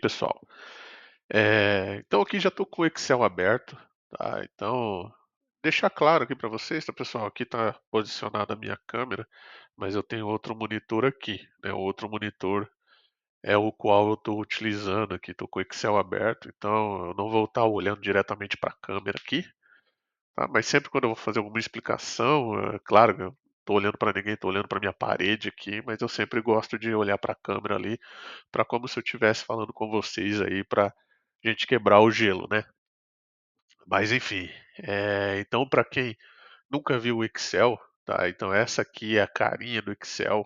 pessoal. Então aqui já estou com o Excel aberto, tá? Então, deixar claro aqui para vocês, tá, pessoal? Aqui está posicionada a minha câmera, mas eu tenho outro monitor aqui, né? O outro monitor é o qual eu estou utilizando aqui, estou com o Excel aberto, então eu não vou estar olhando diretamente para a câmera aqui, tá? Mas sempre quando eu vou fazer alguma explicação, é claro que eu estou olhando para ninguém, estou olhando para minha parede aqui, mas eu sempre gosto de olhar para a câmera ali, para como se eu estivesse falando com vocês aí, para gente quebrar o gelo, né? Mas enfim, então para quem nunca viu o Excel, tá? Então essa aqui é a carinha do Excel.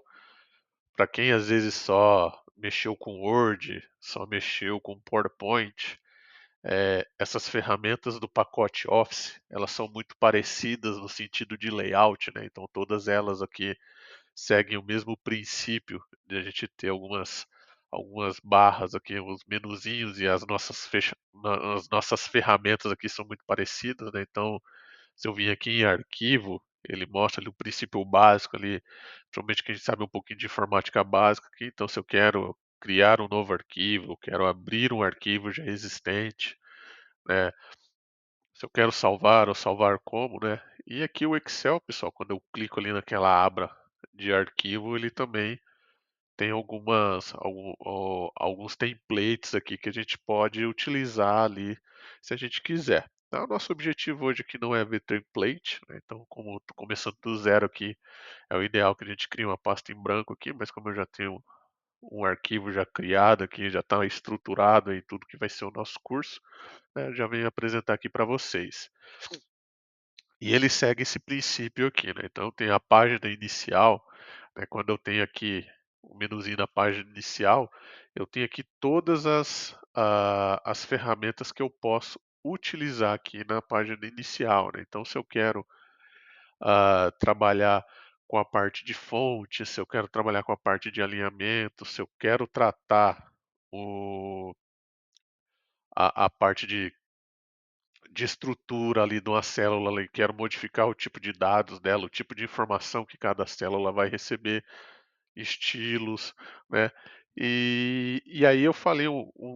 Para quem às vezes só mexeu com Word, só mexeu com PowerPoint, essas ferramentas do pacote Office, elas são muito parecidas no sentido de layout, né? Então todas elas aqui seguem o mesmo princípio de a gente ter algumas barras aqui, uns menuzinhos e as nossas ferramentas aqui são muito parecidas, né? Então, se eu vim aqui em arquivo, ele mostra ali o princípio básico ali, principalmente que a gente sabe um pouquinho de informática básica aqui, então se eu quero criar um novo arquivo, eu quero abrir um arquivo já existente, né? Se eu quero salvar ou salvar como, né? E aqui o Excel, pessoal, quando eu clico ali naquela aba de arquivo, ele também tem alguns templates aqui que a gente pode utilizar ali se a gente quiser. Então, o nosso objetivo hoje aqui não é ver template, né? Então, como estou começando do zero aqui, é o ideal que a gente crie uma pasta em branco aqui, mas como eu já tenho um arquivo já criado aqui, já está estruturado aí tudo que vai ser o nosso curso, né? Eu já venho apresentar aqui para vocês. E ele segue esse princípio aqui, né? Então tem a página inicial, né? Quando eu tenho aqui o menuzinho da página inicial, eu tenho aqui todas as ferramentas que eu posso utilizar aqui na página inicial, né? Então se eu quero trabalhar com a parte de fonte, se eu quero trabalhar com a parte de alinhamento, se eu quero tratar o, a parte de estrutura ali de uma célula ali, quero modificar o tipo de dados dela, o tipo de informação que cada célula vai receber, estilos, né? E aí eu falei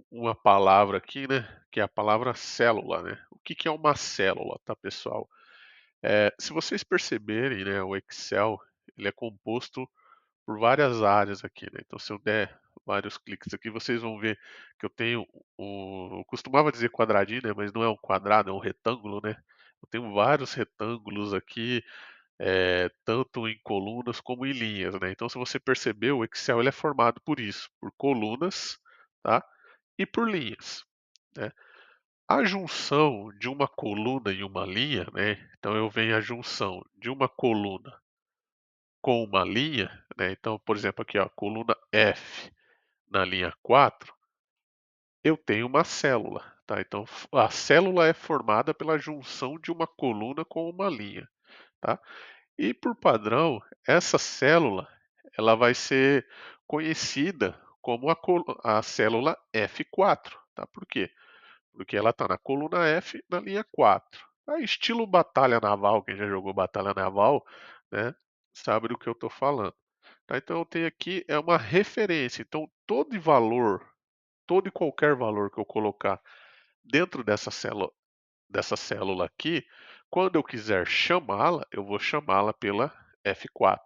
uma palavra aqui, né? Que é a palavra célula, né? O que que é uma célula, tá, pessoal? Se vocês perceberem, né, o Excel, ele é composto por várias áreas aqui, né? Então, se eu der vários cliques aqui, vocês vão ver que eu tenho eu costumava dizer quadradinho, né? Mas não é um quadrado, é um retângulo, né? Eu tenho vários retângulos aqui, tanto em colunas como em linhas, né? Então, se você percebeu, o Excel ele é formado por isso, por colunas, tá? E por linhas, né? A junção de uma coluna e uma linha, né? Então, eu venho a junção de uma coluna com uma linha, né? Então, por exemplo, aqui, ó, coluna F na linha 4, eu tenho uma célula, tá? Então, a célula é formada pela junção de uma coluna com uma linha, tá? E por padrão, essa célula, ela vai ser conhecida como a célula F4, tá? Por quê? Porque ela está na coluna F, na linha 4. Estilo batalha naval, quem já jogou batalha naval, né, sabe do que eu estou falando. Tá? Então eu tenho aqui uma referência. Então todo e qualquer valor que eu colocar dentro dessa célula aqui, quando eu quiser chamá-la, eu vou chamá-la pela F4.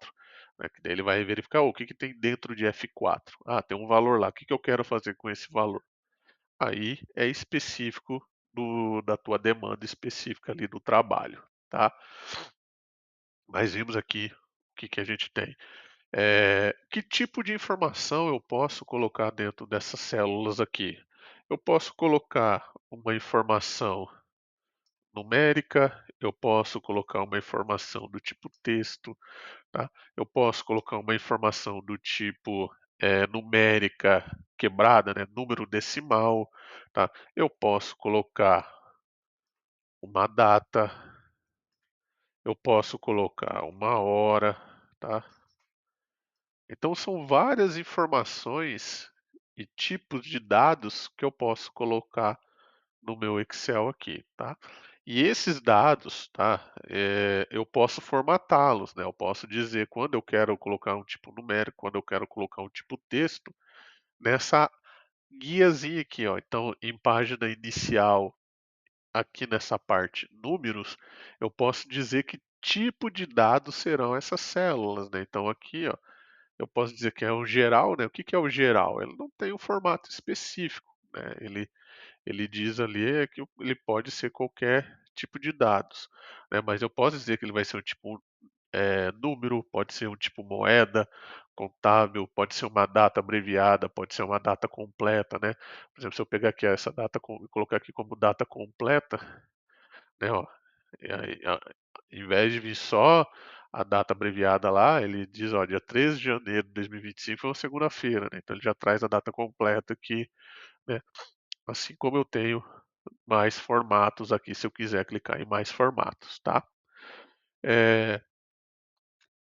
Né, que daí ele vai verificar o que tem dentro de F4. Ah, tem um valor lá. O que eu quero fazer com esse valor? Aí é específico da tua demanda específica ali do trabalho, tá? Mas vimos aqui o que que a gente tem. Que tipo de informação eu posso colocar dentro dessas células aqui? Eu posso colocar uma informação numérica, eu posso colocar uma informação do tipo texto, tá? Eu posso colocar uma informação do tipo numérica quebrada, né? Número decimal, tá? Eu posso colocar uma data, eu posso colocar uma hora, tá? Então são várias informações e tipos de dados que eu posso colocar no meu Excel aqui, tá? E esses dados, tá? Eu posso formatá-los, né? Eu posso dizer quando eu quero colocar um tipo numérico, quando eu quero colocar um tipo texto, nessa guiazinha aqui, ó. Então, em página inicial, aqui nessa parte números, eu posso dizer que tipo de dados serão essas células, né. Então aqui, ó, eu posso dizer que é o geral, né. O que que é o geral? Ele não tem um formato específico, né. Ele diz ali que ele pode ser qualquer tipo de dados, né, mas eu posso dizer que ele vai ser um tipo, número, pode ser um tipo moeda, contábil, pode ser uma data abreviada, pode ser uma data completa, né. Por exemplo, se eu pegar aqui essa data e colocar aqui como data completa, né, ó, e aí, em vez de vir só a data abreviada lá, ele diz, ó, dia 13 de janeiro de 2025 foi uma segunda-feira, né, então ele já traz a data completa aqui, né, assim como eu tenho mais formatos aqui, se eu quiser clicar em mais formatos, tá. Eh,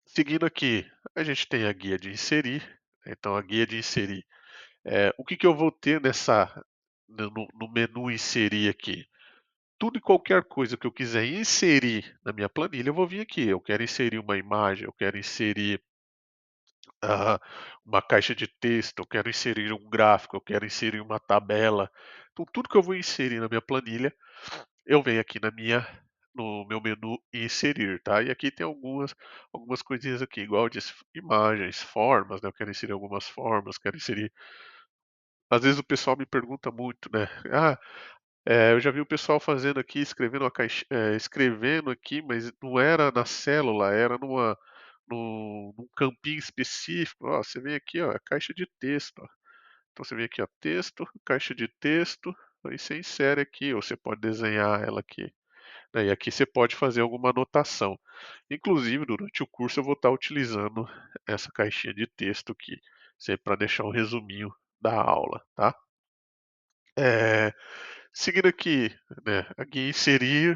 Seguindo aqui, a gente tem a guia de inserir, então a guia de inserir, o que que eu vou ter no menu inserir aqui? Tudo e qualquer coisa que eu quiser inserir na minha planilha, eu vou vir aqui. Eu quero inserir uma imagem, eu quero inserir ah, uma caixa de texto, eu quero inserir um gráfico, eu quero inserir uma tabela. Então, tudo que eu vou inserir na minha planilha, eu venho aqui no meu menu e inserir, tá? E aqui tem algumas coisinhas aqui, igual de imagens, formas, né? Eu quero inserir algumas formas, quero inserir. Às vezes o pessoal me pergunta muito, né? Eu já vi o pessoal fazendo aqui, escrevendo aqui, mas não era na célula, era num campinho específico. Ó, você vem aqui, ó, é caixa de texto, ó. Então você vem aqui, ó, texto, caixa de texto, aí você insere aqui, ou você pode desenhar ela aqui, né, e aqui você pode fazer alguma anotação. Inclusive, durante o curso eu vou estar utilizando essa caixinha de texto aqui, sempre para deixar um resuminho da aula, tá? Eh, Seguindo aqui, né, a guia inserir,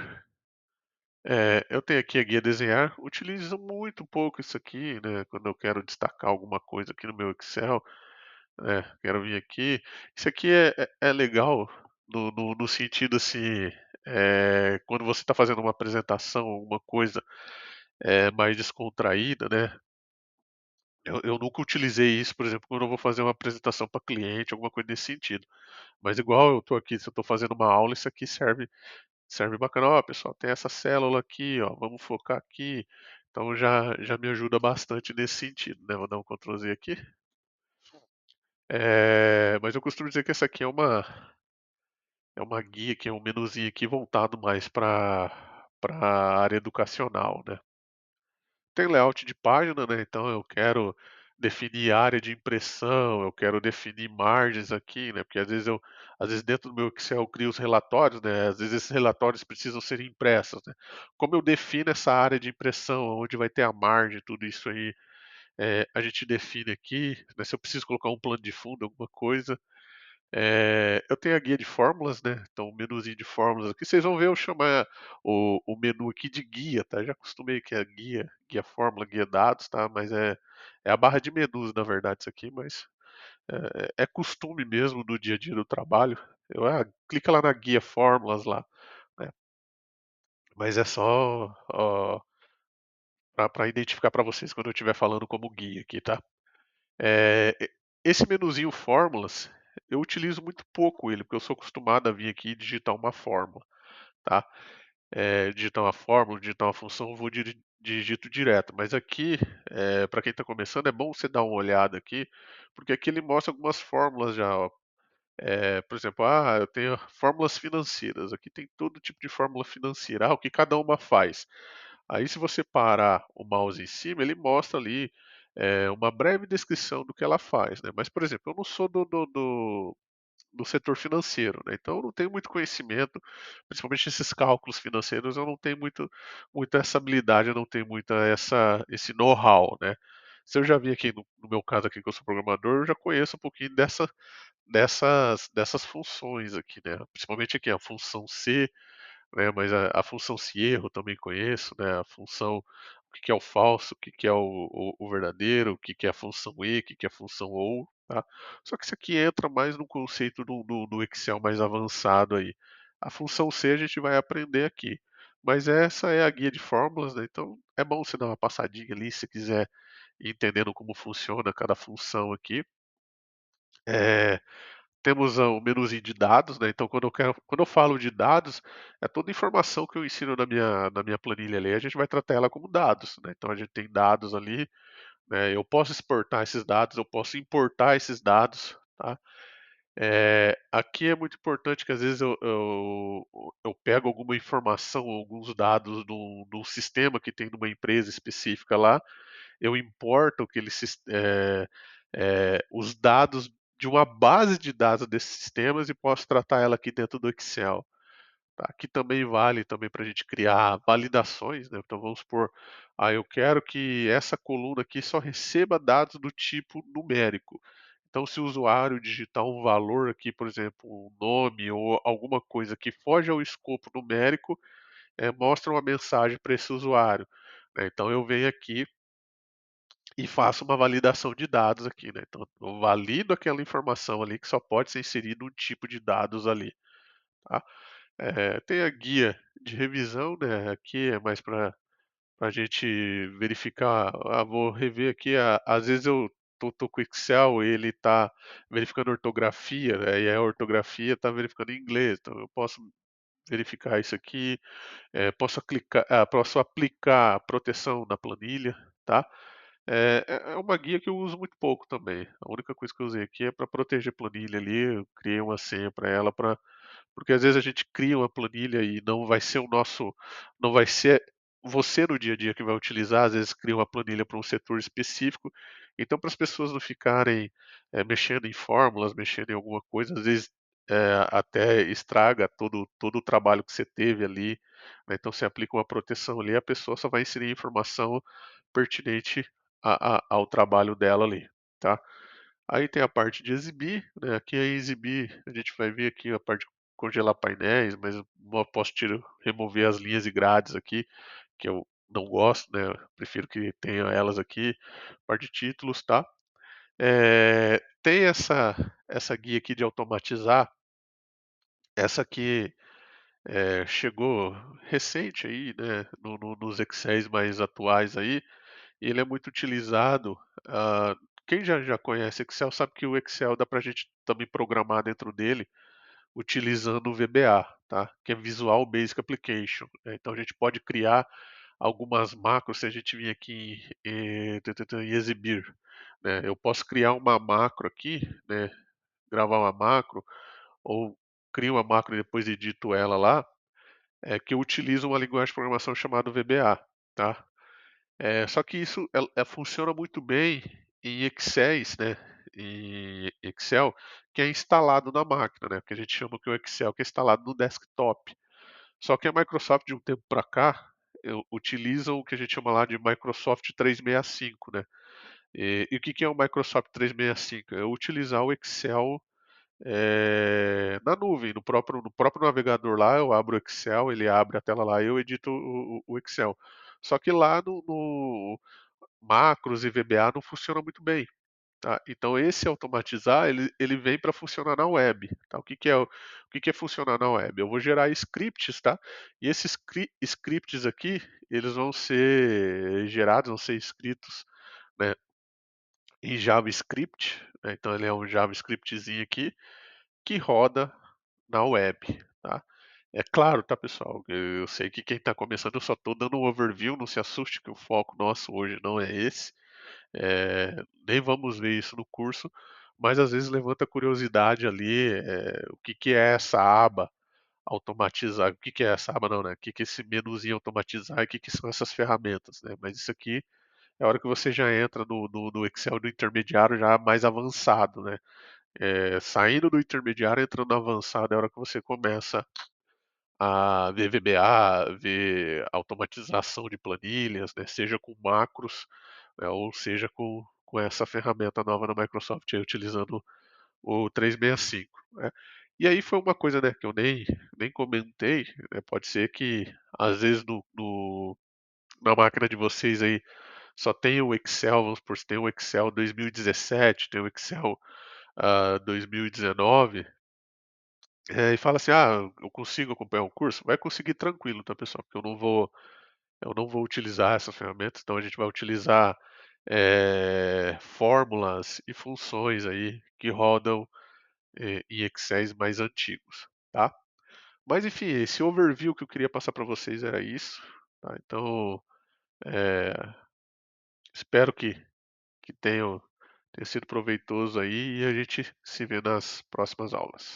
eu tenho aqui a guia desenhar, utilizo muito pouco isso aqui, né, quando eu quero destacar alguma coisa aqui no meu Excel, quero vir aqui. Isso aqui é legal no sentido assim, quando você está fazendo uma apresentação, alguma coisa mais descontraída, né? Eu nunca utilizei isso, por exemplo, quando eu vou fazer uma apresentação para cliente, alguma coisa nesse sentido. Mas igual eu estou aqui, se eu estou fazendo uma aula, isso aqui serve bacana. Ó, pessoal, tem essa célula aqui, ó, vamos focar aqui. Então já me ajuda bastante nesse sentido, né? Vou dar um Ctrl Z aqui. Mas eu costumo dizer que essa aqui é uma guia, que é um menuzinho aqui voltado mais para a área educacional, né? Tem layout de página, né? Então eu quero definir área de impressão, eu quero definir margens aqui, né? Porque às vezes dentro do meu Excel eu crio os relatórios, né? Às vezes esses relatórios precisam ser impressos, né? Como eu defino essa área de impressão, onde vai ter a margem, tudo isso aí, a gente define aqui, né? Se eu preciso colocar um plano de fundo, alguma coisa, eu tenho a guia de fórmulas, né, então o menuzinho de fórmulas aqui, vocês vão ver eu chamar o menu aqui de guia, tá, já acostumei que é guia fórmula, guia dados, tá, mas é a barra de menus na verdade isso aqui, mas é costume mesmo do dia a dia do trabalho. Clica lá na guia fórmulas lá, né, mas é só, para identificar para vocês quando eu estiver falando como guia aqui, tá. Esse menuzinho fórmulas, eu utilizo muito pouco ele, porque eu sou acostumado a vir aqui e digitar uma fórmula, tá. Digitar uma fórmula, digitar uma função, eu vou digito direto, mas aqui, para quem está começando, é bom você dar uma olhada aqui, porque aqui ele mostra algumas fórmulas já, ó. Por exemplo, eu tenho fórmulas financeiras, aqui tem todo tipo de fórmula financeira, o que cada uma faz. Aí se você parar o mouse em cima, ele mostra ali, uma breve descrição do que ela faz, né. Mas, por exemplo, eu não sou do setor financeiro, né, então eu não tenho muito conhecimento, principalmente esses cálculos financeiros, eu não tenho muito essa habilidade, eu não tenho muita esse know-how, né. Se eu já vi aqui no meu caso aqui que eu sou programador, eu já conheço um pouquinho dessas funções aqui, né, principalmente aqui a função C, né, mas a função se erro também conheço, né, a função o que que é o falso, o que que é o verdadeiro, o que que é a função e, o que que é a função ou, tá. Só que isso aqui entra mais no conceito do Excel mais avançado aí. A função C a gente vai aprender aqui, mas essa é a guia de fórmulas, né, então é bom você dar uma passadinha ali se quiser ir entendendo como funciona cada função aqui. Eh temos o menuzinho de dados, né, então quando eu falo de dados, é toda informação que eu ensino na minha planilha ali, a gente vai tratar ela como dados, né, então a gente tem dados ali, né, eu posso exportar esses dados, eu posso importar esses dados, tá. Aqui é muito importante que às vezes eu pego alguma informação, alguns dados de um sistema que tem numa empresa específica lá, eu importo os dados de uma base de dados desses sistemas e posso tratar ela aqui dentro do Excel, tá? Que também vale também para a gente criar validações, né? Então vamos supor, eu quero que essa coluna aqui só receba dados do tipo numérico. Então, se o usuário digitar um valor aqui, por exemplo, um nome ou alguma coisa que foge ao escopo numérico, mostra uma mensagem para esse usuário, né? Então eu venho aqui e faço uma validação de dados aqui, né? Então eu valido aquela informação ali que só pode ser inserido um tipo de dados ali, tá? Tem a guia de revisão, né? Aqui é mais para a gente verificar. Vou rever aqui. Às vezes eu tô com o Excel e ele está verificando ortografia, né? E a ortografia está verificando em inglês. Então eu posso verificar isso aqui. Posso aplicar proteção na planilha, tá? É uma guia que eu uso muito pouco também. A única coisa que eu usei aqui é para proteger planilha ali. Eu criei uma senha para ela para porque às vezes a gente cria uma planilha e não vai ser você no dia a dia que vai utilizar, às vezes cria uma planilha para um setor específico, então para as pessoas não ficarem, mexendo em fórmulas, mexendo em alguma coisa, às vezes, até estraga todo o trabalho que você teve ali, né, então você aplica uma proteção ali, a pessoa só vai inserir informação pertinente ao trabalho dela ali, tá. Aí tem a parte de exibir, né, aqui é exibir, a gente vai ver aqui a parte de congelar painéis, mas eu posso remover as linhas e grades aqui, que eu não gosto, né, eu prefiro que tenha elas aqui, parte de títulos, tá. Tem essa guia aqui de automatizar, essa aqui, chegou recente aí, né, nos Excéis mais atuais aí, e ele é muito utilizado, quem já conhece Excel sabe que o Excel dá para a gente também programar dentro dele, utilizando o VBA, tá? Que é Visual Basic Application, né. Então a gente pode criar algumas macros se a gente vir aqui em exibir, né, eu posso criar uma macro aqui, né, gravar uma macro ou crio uma macro e depois edito ela lá, que eu utilizo uma linguagem de programação chamada VBA, tá. Só que isso funciona muito bem em Excéis, né, em Excel, que é instalado na máquina, né, que a gente chama que o Excel que é instalado no desktop. Só que a Microsoft de um tempo para cá, utiliza o que a gente chama lá de Microsoft 365, né. E o que que é o Microsoft 365? É utilizar o Excel, na nuvem, no próprio navegador lá, eu abro o Excel, ele abre a tela lá e eu edito o Excel. Só que lá no macros e VBA não funciona muito bem, tá. Então esse automatizar, ele vem para funcionar na web, tá. O que que é funcionar na web? Eu vou gerar scripts, tá, e esses scripts aqui, eles vão ser gerados, vão ser escritos, né, em JavaScript, né, então ele é um JavaScriptzinho aqui, que roda na web, tá. É claro, tá, pessoal, eu sei que quem está começando eu só estou dando um overview, não se assuste que o foco nosso hoje não é esse, nem vamos ver isso no curso, mas às vezes levanta curiosidade ali, o que que é essa aba automatizar, o que que é essa aba não, né, o que que é esse menuzinho automatizar e o que que são essas ferramentas, né, mas isso aqui é a hora que você já entra no Excel do intermediário já mais avançado, né, saindo do intermediário, entrando no avançado, é a hora que você começa a ver VBA, ver automatização de planilhas, né, seja com macros, né, ou seja com essa ferramenta nova da Microsoft aí, utilizando o 365, né. E aí foi uma coisa, né, que eu nem comentei, né, pode ser que às vezes na máquina de vocês aí só tem o Excel, vamos supor, se tem o Excel 2017, tem o Excel, 2019, e fala assim: "Ah, eu consigo acompanhar o curso?". Vai conseguir tranquilo, tá, pessoal, porque eu não vou utilizar essa ferramenta, então a gente vai utilizar, fórmulas e funções aí que rodam, em excéis mais antigos, tá. Mas enfim, esse overview que eu queria passar para vocês era isso, tá. Então, eh, espero que tenha sido proveitoso aí e a gente se vê nas próximas aulas.